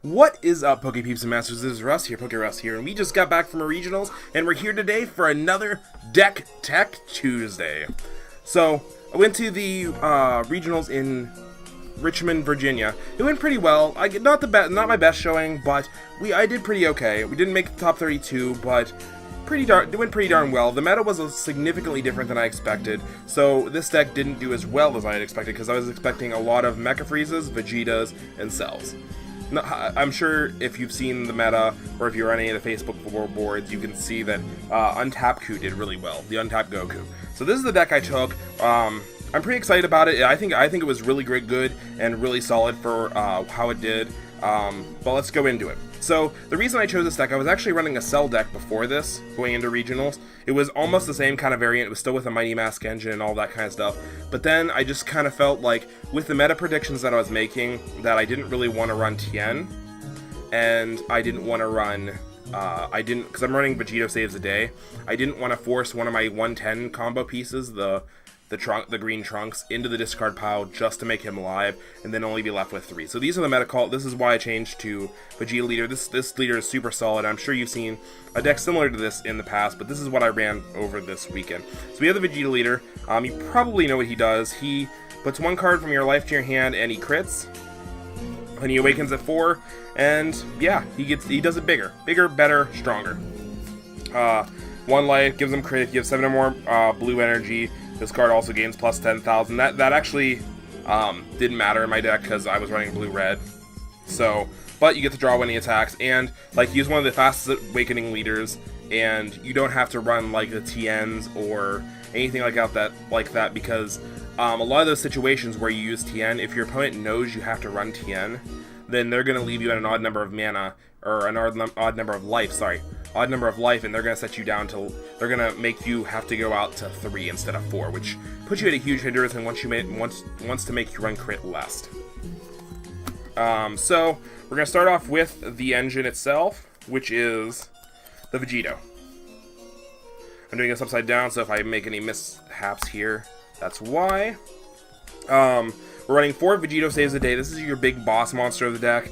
What is up, Poke Peeps and Masters? This is Russ here, PokeRuss here, and we just got back from our regionals, and we're here today for another Deck Tech Tuesday. So, I went to the regionals in Richmond, Virginia. It went pretty well. Not my best showing, but I did pretty okay. We didn't make the top 32, but it went pretty darn well. The meta was significantly different than I expected, so this deck didn't do as well as I had expected, because I was expecting a lot of Mecha Freezes, Vegetas, and Cells. No, I'm sure if you've seen the meta, or if you're on any of the Facebook boards, you can see that Untapped Ku did really well, the Untapped Goku. So this is the deck I took. I'm pretty excited about it. I think it was really good and really solid for how it did. But let's go into it. So the reason I chose this deck, I was actually running a Cell deck before this, going into regionals. It was almost the same kind of variant. It was still with a Mighty Mask engine and all that kind of stuff. But then I just kind of felt like, with the meta predictions that I was making, that I didn't really want to run Tien, and I didn't want to run, because I'm running Vegeta saves a day. I didn't want to force one of my 110 combo pieces, the green trunks, into the discard pile just to make him alive, and then only be left with 3. So these are the meta call. This is why I changed to Vegeta leader. This leader is super solid. I'm sure you've seen a deck similar to this in the past, but this is what I ran over this weekend. So we have the Vegeta leader. You probably know what he does. He puts one card from your life to your hand, and he crits. And he awakens at 4, and yeah, he does it bigger, better, stronger. 1 life gives him crit. You have 7 or more blue energy. This card also gains plus 10,000. That actually didn't matter in my deck because I was running blue-red. So, but you get to draw when he attacks, and like he's one of the fastest awakening leaders, and you don't have to run like the TNs or anything like that because a lot of those situations where you use TN, if your opponent knows you have to run TN, then they're gonna leave you at an odd number of mana or an odd number of life. Odd number of life, and they're gonna set you down to. They're gonna make you have to go out to 3 instead of 4, which puts you at a huge hindrance and wants to make you run crit less. So we're gonna start off with the engine itself, which is the Vegeta. I'm doing this upside down, so if I make any mishaps here, that's why. We're running 4 Vegeta saves a day. This is your big boss monster of the deck.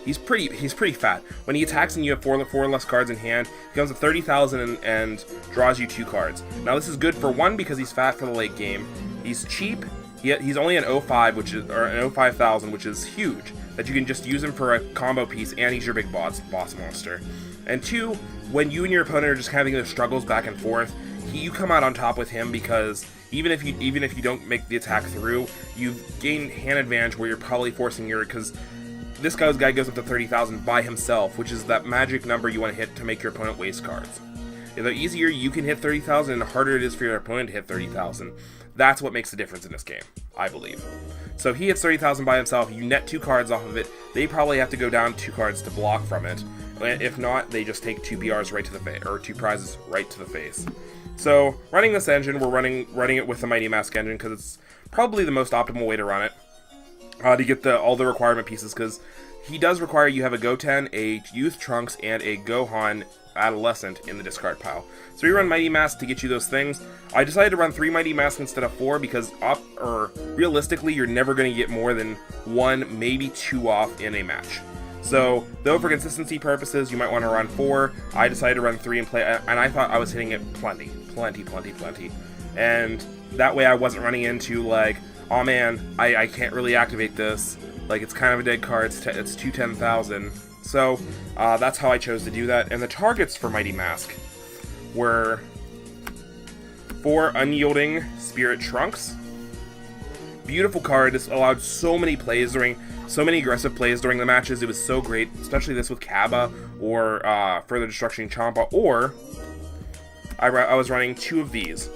He's pretty fat. When he attacks and you have 4 less cards in hand, he comes to 30,000 and draws you 2 cards. Now this is good for 1 because he's fat for the late game. He's cheap. He's only an 05, an 05,000, which is huge. That you can just use him for a combo piece, and he's your big boss monster. And 2, when you and your opponent are just having those struggles back and forth, you come out on top with him because even if you don't make the attack through, you've gained hand advantage where you're probably forcing because this guy goes up to 30,000 by himself, which is that magic number you want to hit to make your opponent waste cards. The easier you can hit 30,000, and the harder it is for your opponent to hit 30,000. That's what makes the difference in this game, I believe. So he hits 30,000 by himself, you net 2 cards off of it, they probably have to go down 2 cards to block from it. If not, they just take 2 PRs right to the face, or 2 prizes right to the face. So, running this engine, we're running it with the Mighty Mask engine, because it's probably the most optimal way to run it. To get all the requirement pieces, because he does require you have a Goten, a Youth Trunks, and a Gohan Adolescent in the discard pile. So we run Mighty Mask to get you those things. I decided to run 3 Mighty Masks instead of 4 because realistically you're never going to get more than 1, maybe 2 off in a match. So, though for consistency purposes you might want to run 4, I decided to run 3 and I thought I was hitting it plenty. And that way I wasn't running into like, oh man, I can't really activate this. Like, it's kind of a dead card, it's 210,000. So, that's how I chose to do that. And the targets for Mighty Mask were 4 Unyielding Spirit Trunks. Beautiful card. This allowed so many aggressive plays during the matches. It was so great, especially this with Kaba or Further Destruction Champa, or I was running 2 of these.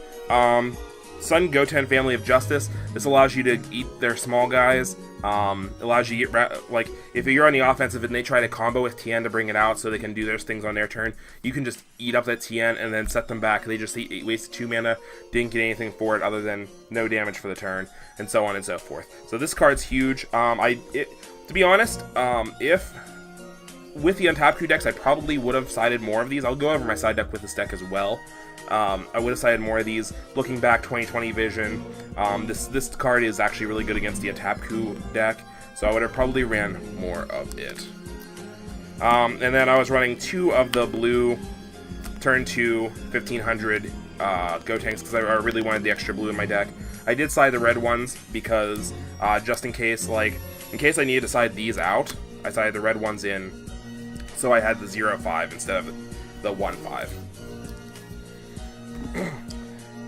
Sun Goten Family of Justice. This allows you to eat their small guys. Allows you to get, like, if you're on the offensive and they try to combo with Tien to bring it out so they can do their things on their turn, you can just eat up that Tien and then set them back. They just wasted 2 mana, didn't get anything for it other than no damage for the turn, and so on and so forth. So this card's huge. To be honest, if with the Untapped Ku decks, I probably would have sided more of these. I'll go over my side deck with this deck as well. I would have sided more of these. Looking back, 2020 vision, this card is actually really good against the Untapped Ku deck, so I would have probably ran more of it. And then I was running 2 of the blue turn 2 1500 Gotenks because I really wanted the extra blue in my deck. I did side the red ones because just in case I needed to side these out, I sided the red ones in, so I had the 0-5 instead of the 1-5.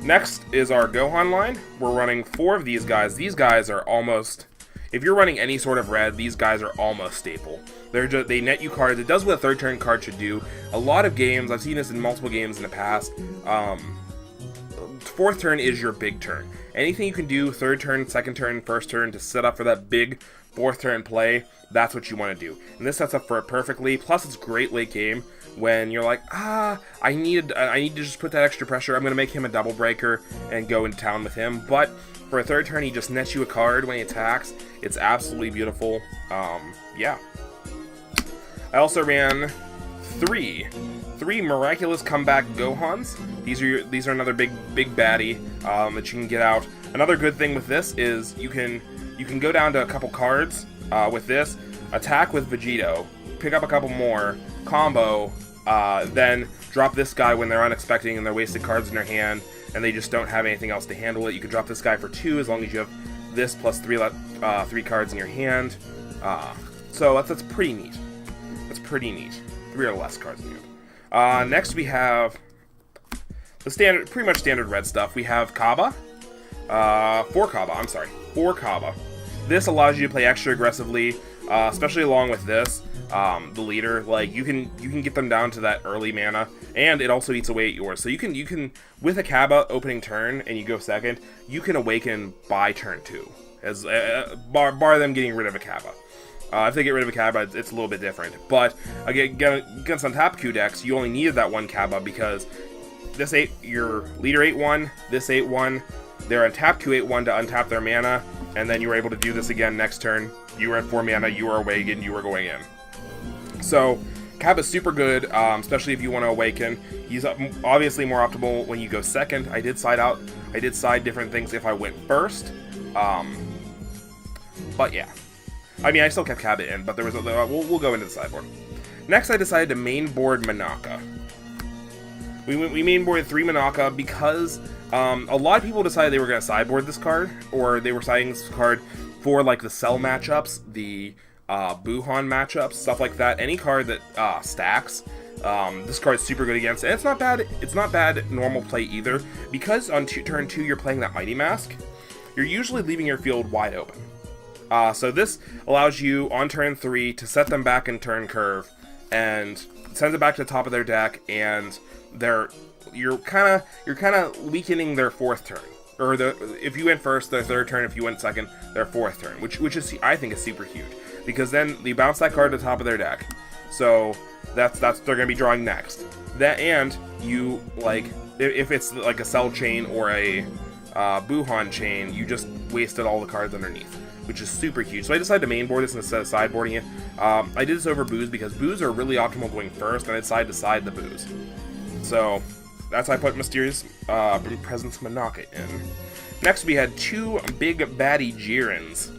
Next is our Gohan line. We're running 4 of these guys. These guys are almost, if you're running any sort of red, these guys are almost staple. They net you cards. It does what a third turn card should do. A lot of games, I've seen this in multiple games in the past, 4th turn is your big turn. Anything you can do 3rd turn, 2nd turn, 1st turn to set up for that big 4th turn play, that's what you want to do. And this sets up for it perfectly. Plus, it's great late game when you're like, I need to just put that extra pressure. I'm going to make him a double breaker and go into town with him. But for a 3rd turn, he just nets you a card when he attacks. It's absolutely beautiful. Yeah. I also ran 3 miraculous comeback Gohans. These are another big baddie that you can get out. Another good thing with this is you can go down to a couple cards with this, attack with Vegeta, pick up a couple more, combo, then drop this guy when they're unexpected and they're wasted cards in their hand and they just don't have anything else to handle it. You can drop this guy for 2 as long as you have this plus 3 cards in your hand. So that's pretty neat. That's pretty neat. 3 or less cards in your hand. Next we have the standard, pretty much standard red stuff. We have Kaba. 4 Kaba. This allows you to play extra aggressively, especially along with this, the leader. Like you can get them down to that early mana, and it also eats away at yours. So you can with a Kaba opening turn and you go 2nd, you can awaken by turn 2, as bar them getting rid of a Kaba. If they get rid of a Kaba, it's a little bit different. But again, against untap Q decks, you only needed that 1 Kaba because this your leader 8-1, this 8-1. They're untap Q 8-1 to untap their mana, and then you were able to do this again next turn. You were at 4 mana, you were awakened, you were going in. So Kaba's super good, especially if you want to awaken. He's obviously more optimal when you go 2nd. I did side different things if I went 1st. But yeah. I mean, I still kept Kaba in, but there was we'll go into the sideboard. Next, I decided to mainboard Manaka. We mainboarded 3 Manaka because a lot of people decided they were going to sideboard this card, or they were siding this card for like the Cell matchups, the Buhan matchups, stuff like that. Any card that stacks, this card's super good against, and it's not bad. It's not bad normal play either, because on turn 2 you're playing that Mighty Mask. You're usually leaving your field wide open. So this allows you on turn 3 to set them back in turn curve and sends it back to the top of their deck, and you're kind of weakening their 4th turn, or if you went 1st, their 3rd turn. If you went 2nd, their 4th turn, which is, I think, is super huge, because then you bounce that card to the top of their deck. So that's they're gonna be drawing next. That, and you, like, if it's like a Cell chain or a Buhan chain, you just wasted all the cards underneath, which is super huge. So I decided to mainboard this instead of sideboarding it. I did this over Boos because Boos are really optimal going 1st, and I decided to side the Boos. So that's why I put Mysterious Presence Manaka in. Next we had 2 big baddie Jirens.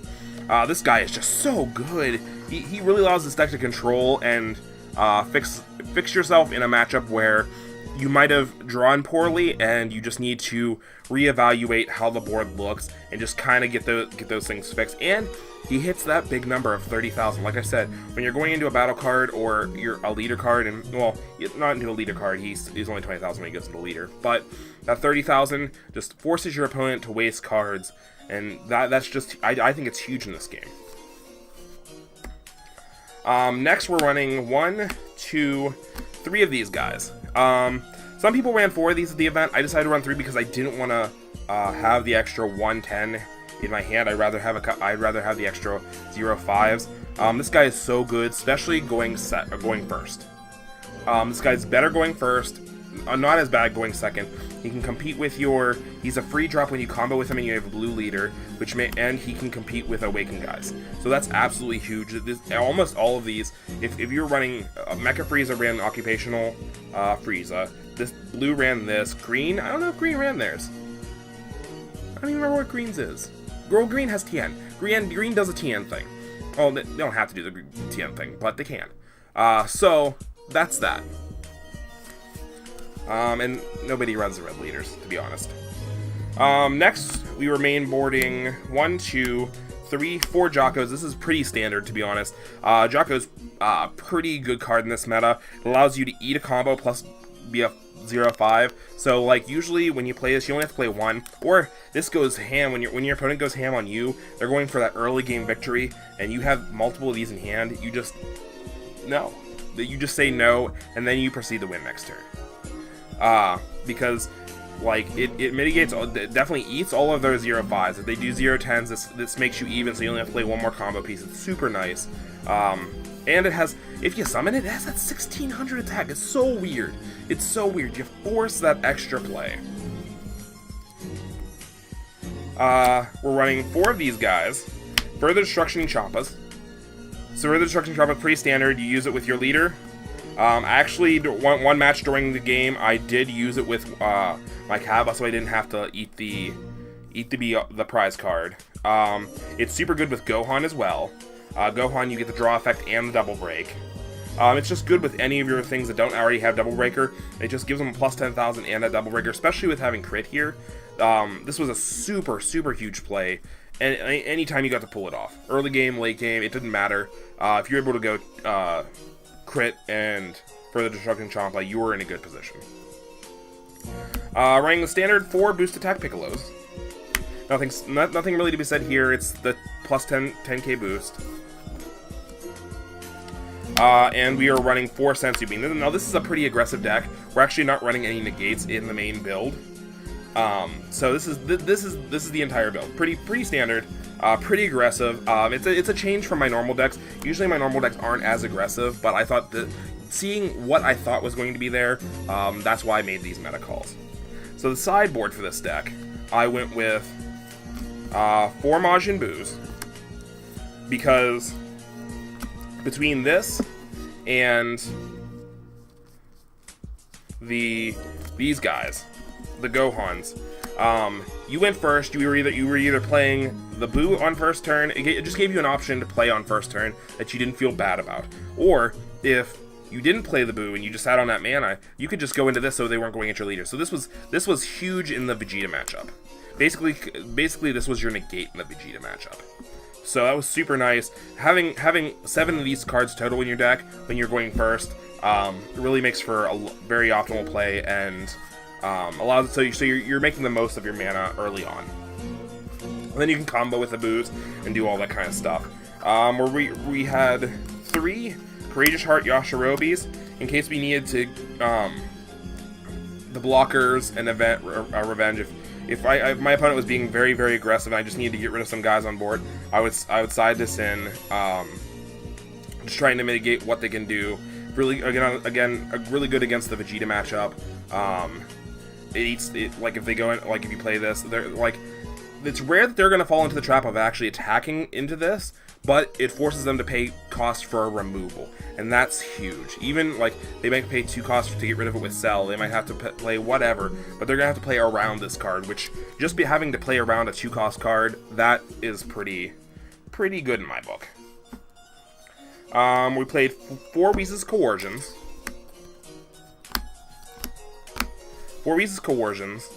This guy is just so good. He really allows this deck to control and fix yourself in a matchup where you might have drawn poorly and you just need to reevaluate how the board looks and just kind of get those things fixed. And he hits that big number of 30,000. Like I said, when you're going into a battle card or you're a leader card, and well, not into a leader card, he's only 20,000 when he goes into leader, but that 30,000 just forces your opponent to waste cards, and that's just, I think it's huge in this game. Next we're running 1, 2, 3 of these guys. Some people ran 4 of these at the event. I decided to run 3 because I didn't want to have the extra 110 in my hand. I'd rather have the extra 0-5s. This guy is so good, especially going 1st. This guy's better going 1st, not as bad going 2nd. He can compete with he's a free drop when you combo with him and you have a blue leader, and he can compete with Awaken guys. So that's absolutely huge. Almost all of these, if you're running Mecha Frieza ran Occupational Frieza, this blue ran this, green, I don't know if green ran theirs. I don't even remember what green's is. Green has Tien. Green does a Tien thing. Well, they don't have to do the TN thing, but they can. So that's that. And nobody runs the red leaders, to be honest. Next, we were main boarding 1, 2, 3, 4 Jockos. This is pretty standard, to be honest. Jocko's a pretty good card in this meta. It allows you to eat a combo plus be a 0-5. So, like, usually when you play this, you only have to play 1. Or this goes ham when your opponent goes ham on you. They're going for that early game victory, and you have multiple of these in hand. You just no. You just say no, and then you proceed to win next turn. Because like it mitigates, it definitely eats all of those 0-5s. If they do 0-10s, this makes you even, so you only have to play one more combo piece. It's super nice. And it has, if you summon it, it has that 1600 attack. It's so weird. It's so weird. You force that extra play. We're running 4 of these guys. Further Destruction Champas. So Further Destruction Champa is pretty standard. You use it with your leader. Actually, one match during the game, I did use it with my Kaba, so I didn't have to eat the prize card. It's super good with Gohan as well. Gohan, you get the draw effect and the double break. It's just good with any of your things that don't already have double breaker. It just gives them a plus 10,000 and a double breaker, especially with having crit here. This was a super huge play, and anytime you got to pull it off, early game, late game, it didn't matter. If you're able to go crit and Further Destruction Champa, you were in a good position. Running the standard 4 boost attack Piccolos. Nothing really to be said here. It's the plus 10k boost. And we are running 4 Sensu Bean. Now this is a pretty aggressive deck. We're actually not running any negates in the main build. So this is the entire build. Pretty standard. Pretty aggressive. It's a change from my normal decks. Usually my normal decks aren't as aggressive, but I thought that seeing what I thought was going to be there, that's why I made these meta calls. So the sideboard for this deck, I went with 4 Majin Boos, because between this and these guys, the Gohans, you went first. You were either playing the Boo on first turn. It just gave you an option to play on first turn that you didn't feel bad about, or if you didn't play the Boo and you just sat on that mana, you could just go into this so they weren't going at your leader. So this was huge in the Vegeta matchup. Basically this was your negate in the Vegeta matchup. So that was super nice. Having 7 of these cards total in your deck when you're going first really makes for a very optimal play, and allows so you're making the most of your mana early on. And then you can combo with the boost and do all that kind of stuff. Where we had 3 Courageous Heart Yashirobis in case we needed to the blockers and event revenge. If my opponent was being very aggressive and I just needed to get rid of some guys on board, I would side this in, just trying to mitigate what they can do. Really again really good against the Vegeta matchup. Like if they go in, like if you play this, they're like, it's rare that they're gonna fall into the trap of actually attacking into this, but it forces them to pay cost for a removal, and that's huge. Even like they might pay 2 costs to get rid of it with Cell, they might have to play whatever, but they're gonna have to play around this card, which just having to play around a 2-cost card, that is pretty good in my book. We played 4 Whis' Coercions. 4 Whis' Coercions.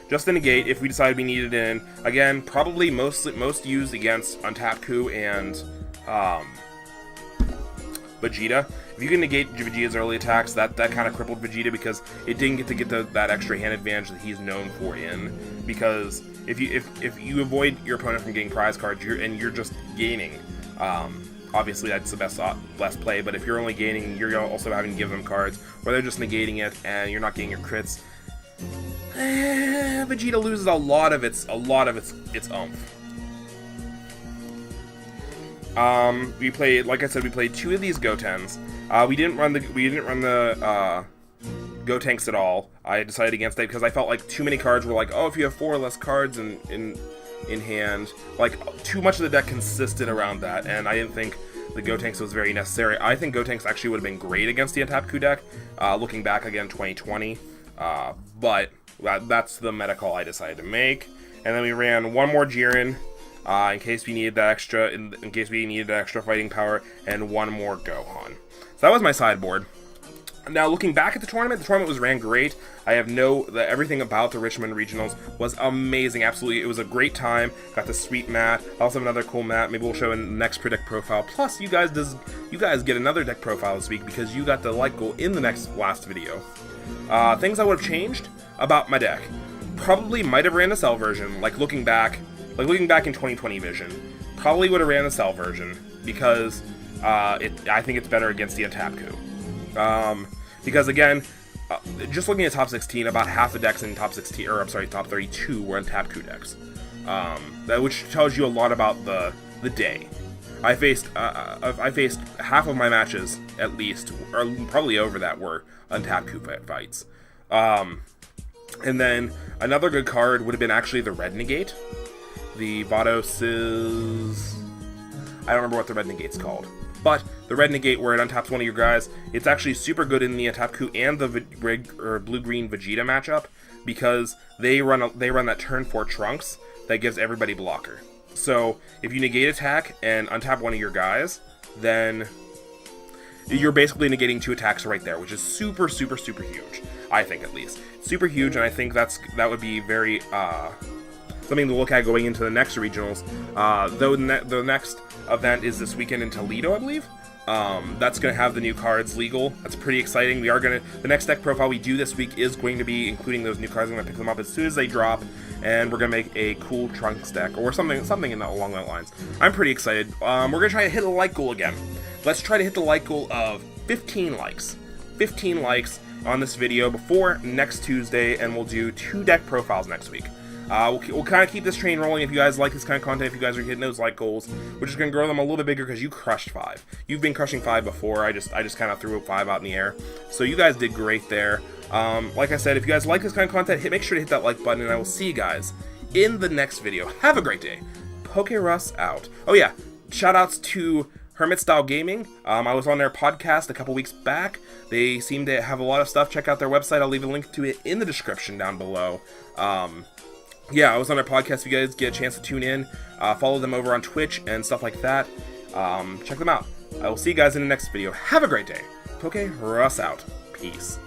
Just to negate if we decided we needed it in. Again, probably most used against Untapped Coup and Vegeta. If you can negate Vegeta's early attacks, that kind of crippled Vegeta because it didn't get that extra hand advantage that he's known for in. Because if you avoid your opponent from getting prize cards, you're just gaining. Obviously, that's the best play. But if you're only gaining, you're also having to give them cards, or they're just negating it, and you're not getting your crits. Vegeta loses a lot of its oomph. We played, like I said, we played 2 of these Gotens. We didn't run the Gotenks at all. I decided against that because I felt like too many cards were like, oh, if you have 4 less cards in hand, like too much of the deck consisted around that, and I didn't think the Gotenks was very necessary. I think Gotenks actually would have been great against the Untapped Coup deck, looking back again 2020, but that's the meta call I decided to make. And then we ran 1 more Jiren, in case we needed that extra, in case we needed that extra fighting power, and one more Gohan. So that was my sideboard. Now, looking back at the tournament was ran great. I have everything about the Richmond Regionals was amazing. Absolutely, it was a great time. Got the sweet mat. I also have another cool mat. Maybe we'll show in the next deck profile. Plus, you guys get another deck profile this week because you got the light goal in the last video. Things I would have changed about my deck. Probably might have ran the Cell version. Looking back in 2020 vision, probably would have ran the Cell version because I think it's better against the Untap Coup. Because again, just looking at top 16, about half the decks in top 16, or I'm sorry, top 32 were Untap Coup decks. Which tells you a lot about the day. I faced half of my matches at least, or probably over that, were Untap Coup fights. And then another good card would have been actually the Red Negate. The Vados's... I don't remember what the Red Negate's called. But the Red Negate, where it untaps one of your guys, it's actually super good in the Untap Coup and the Blue-Green Vegeta matchup, because they run that turn 4 Trunks that gives everybody blocker. So if you negate attack and untap one of your guys, then you're basically negating 2 attacks right there, which is super, super, super huge. I think, at least. Super huge, and I think that would be very something to look at going into the next regionals. Though the next event is this weekend in Toledo, I believe. That's going to have the new cards legal. That's pretty exciting. The next deck profile we do this week is going to be including those new cards. I'm going to pick them up as soon as they drop, and we're going to make a cool Trunks deck, or something along that lines. I'm pretty excited. We're going to try to hit a like goal again. Let's try to hit the like goal of 15 likes. 15 likes on this video before next Tuesday, and we'll do 2 deck profiles next week. We'll kind of keep this train rolling. If you guys like this kind of content, if you guys are hitting those like goals, we're just going to grow them a little bit bigger because you crushed 5. You've been crushing 5 before. I just kind of threw a 5 out in the air. So you guys did great there. Like I said, if you guys like this kind of content, make sure to hit that like button, and I will see you guys in the next video. Have a great day. PokeRuss out. Oh yeah, shout outs to Hermit Style Gaming. I was on their podcast a couple weeks back. They seem to have a lot of stuff. Check out their website. I'll leave a link to it in the description down below. Yeah, I was on their podcast. If you guys get a chance to tune in, follow them over on Twitch and stuff like that. Check them out. I will see you guys in the next video. Have a great day. PokeRuss out. Peace.